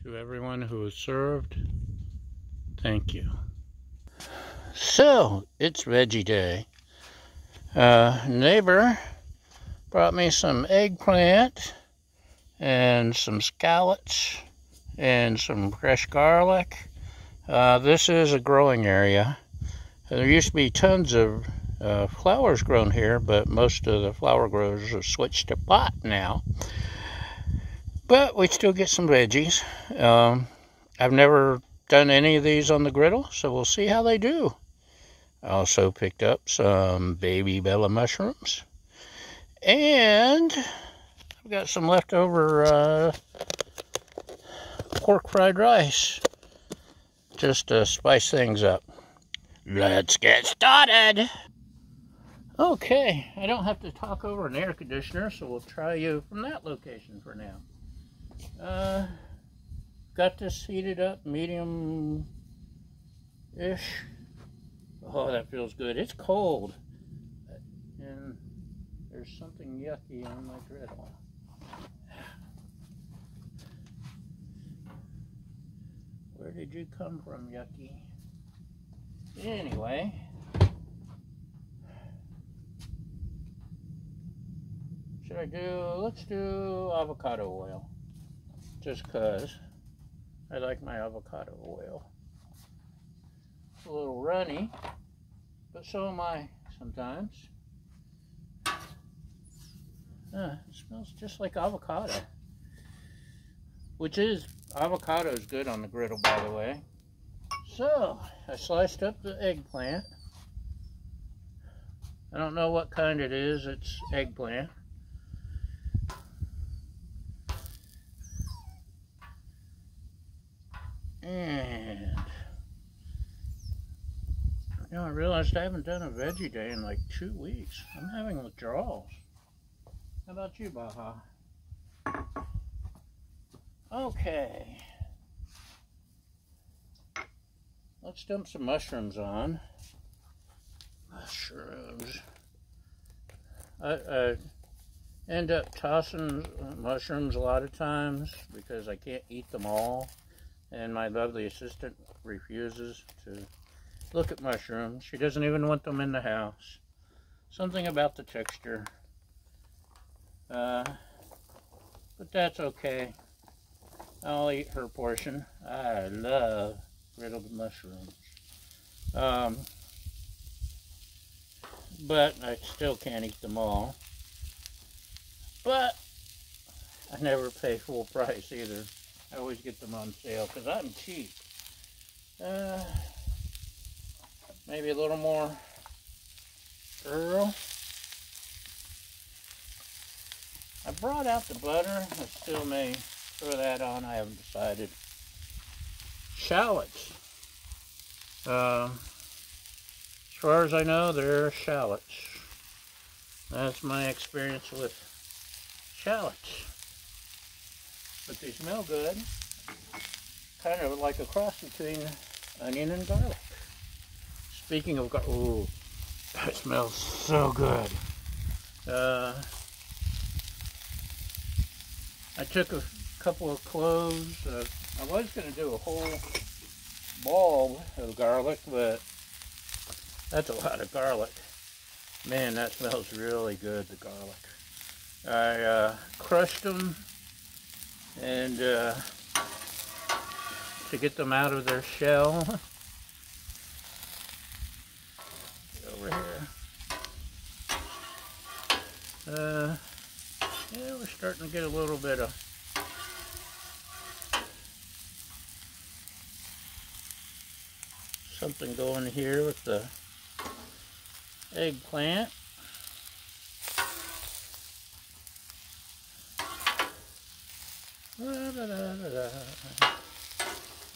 To everyone who has served, thank you. So, it's Veggie Day. Neighbor brought me some eggplant and some shallots and some fresh garlic. This is a growing area. There used to be tons of flowers grown here, but most of the flower growers have switched to pot now. But we still get some veggies. I've never done any of these on the griddle, so we'll see how they do. I also picked up some baby bella mushrooms. And I've got some leftover pork fried rice, just to spice things up. Let's get started. Okay, I don't have to talk over an air conditioner, so we'll try you from that location for now. Got this heated up, medium-ish. Oh, that feels good. It's cold. And there's something yucky on my griddle. Where did you come from, yucky? Anyway. Let's do avocado oil. Just because I like my avocado oil. It's a little runny, but so am I sometimes. It smells just like avocado. Avocado is good on the griddle, by the way. So, I sliced up the eggplant. I don't know what kind it is, it's eggplant. And I realized I haven't done a veggie day in like 2 weeks. I'm having withdrawals. How about you, Baja? Okay. Let's dump some mushrooms on. Mushrooms. I end up tossing mushrooms a lot of times because I can't eat them all. And my lovely assistant refuses to look at mushrooms. She doesn't even want them in the house. Something about the texture. But that's okay. I'll eat her portion. I love griddled mushrooms. But I still can't eat them all. But I never pay full price either. I always get them on sale because I'm cheap. Maybe a little more Earl. I brought out the butter. I still may throw that on. I haven't decided. Shallots. As far as I know, they're shallots. That's my experience with shallots. But they smell good. Kind of like a cross between onion and garlic. Speaking of garlic, ooh, that smells so good. I took a couple of cloves. I was going to do a whole ball of garlic, but that's a lot of garlic. Man, that smells really good, the garlic. I crushed them and to get them out of their shell. Get over here. Yeah, we're starting to get a little bit of something going here with the eggplant.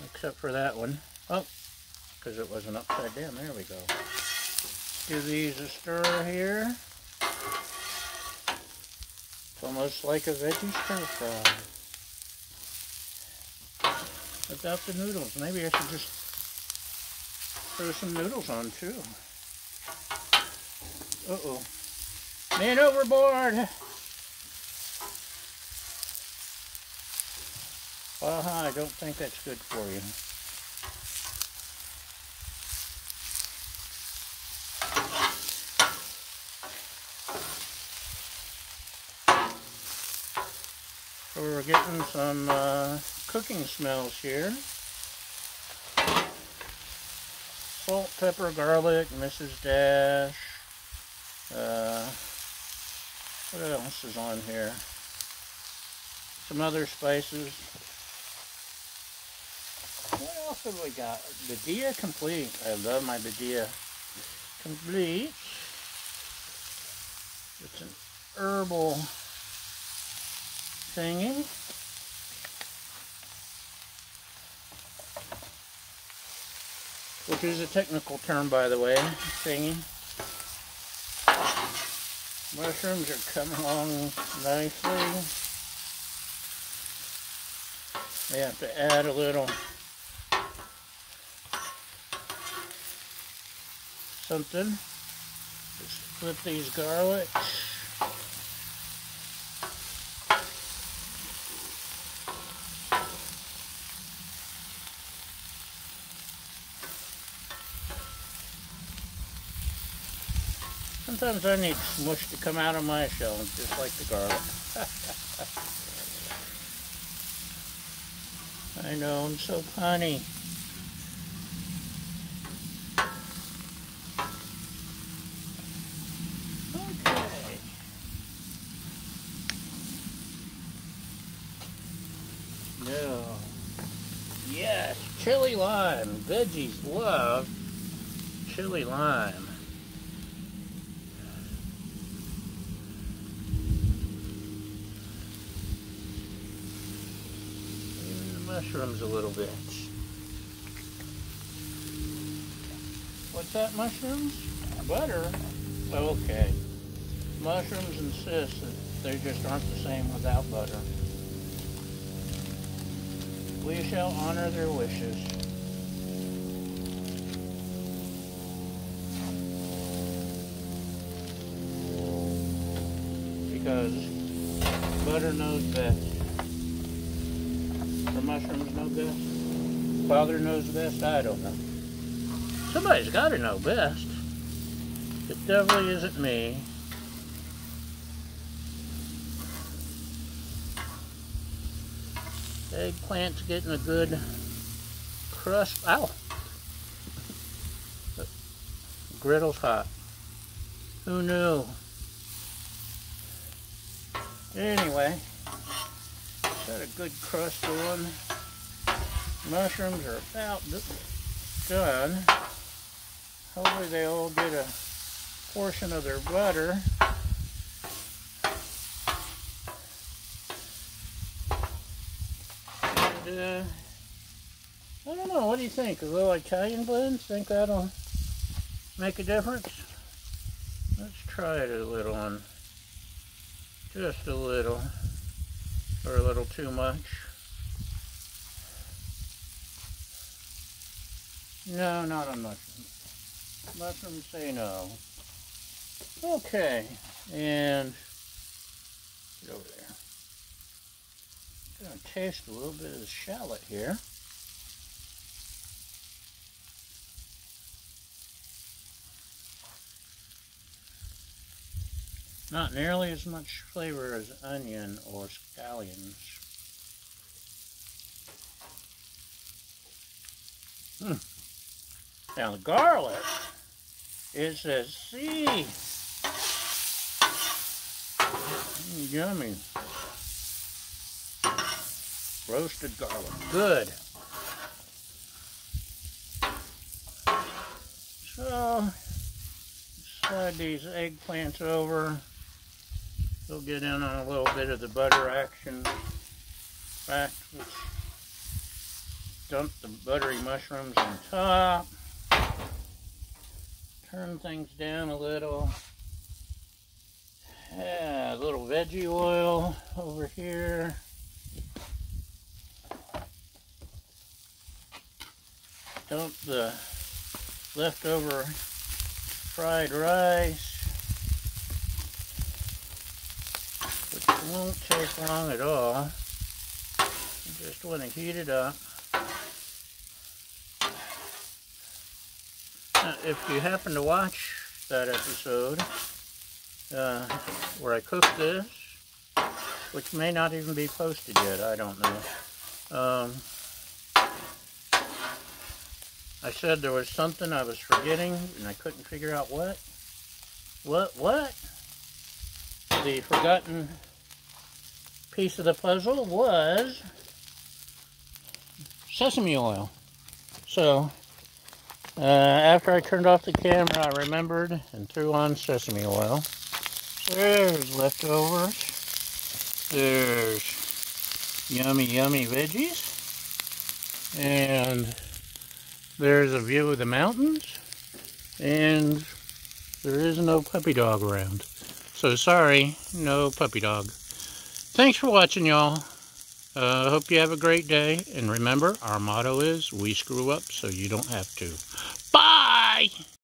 Except for that one. Oh, because it wasn't upside down. There we go. Give these a stir here. It's almost like a veggie stir fry. Without the noodles. Maybe I should just throw some noodles on too. Uh-oh. Man overboard! I don't think that's good for you. So we're getting some cooking smells here. Salt, pepper, garlic, Mrs. Dash. What else is on here? Some other spices. What else have we got? Veggie complete. I love my Veggie complete. It's an herbal thingy. Which is a technical term, by the way. Thingy. Mushrooms are coming along nicely. We have to add a little something. Just flip these garlics. Sometimes I need smush to come out of my shell, just like the garlic. I know, I'm so punny. Okay. No. Yes, chili lime. Veggies love chili lime. Mushrooms a little bit. What's that, mushrooms? Butter? Okay. Mushrooms insist that they just aren't the same without butter. We shall honor their wishes. Because butter knows best. Or mushrooms know best? Father knows best? I don't know. Somebody's got to know best. It definitely isn't me. Eggplant's getting a good crust. Ow! The griddle's hot. Who knew? Anyway. Got a good crust going. Mushrooms are about done. Hopefully they all get a portion of their butter. And I don't know, what do you think? A little Italian blend? Think that'll make a difference? Let's try it a little on. Just a little. Or a little too much. No, not on mushrooms. Mushrooms say no. Okay, and get over there. Gonna taste a little bit of the shallot here. Not nearly as much flavor as onion or scallions. Now the garlic, it says see. Yummy. Roasted garlic, good. So, slide these eggplants over. They'll get in on a little bit of the butter action. Back, dump the buttery mushrooms on top. Turn things down a little. Yeah, a little veggie oil over here. Dump the leftover fried rice. Which won't take long at all. Just want to heat it up. Now, if you happen to watch that episode where I cooked this, which may not even be posted yet, I don't know. I said there was something I was forgetting and I couldn't figure out what. What? The forgotten piece of the puzzle was sesame oil. So, after I turned off the camera, I remembered and threw on sesame oil. So there's leftovers. There's yummy veggies. And there's a view of the mountains. And there is no puppy dog around. So sorry, no puppy dog. Thanks for watching, y'all. Hope you have a great day. And remember, our motto is, we screw up so you don't have to. Bye!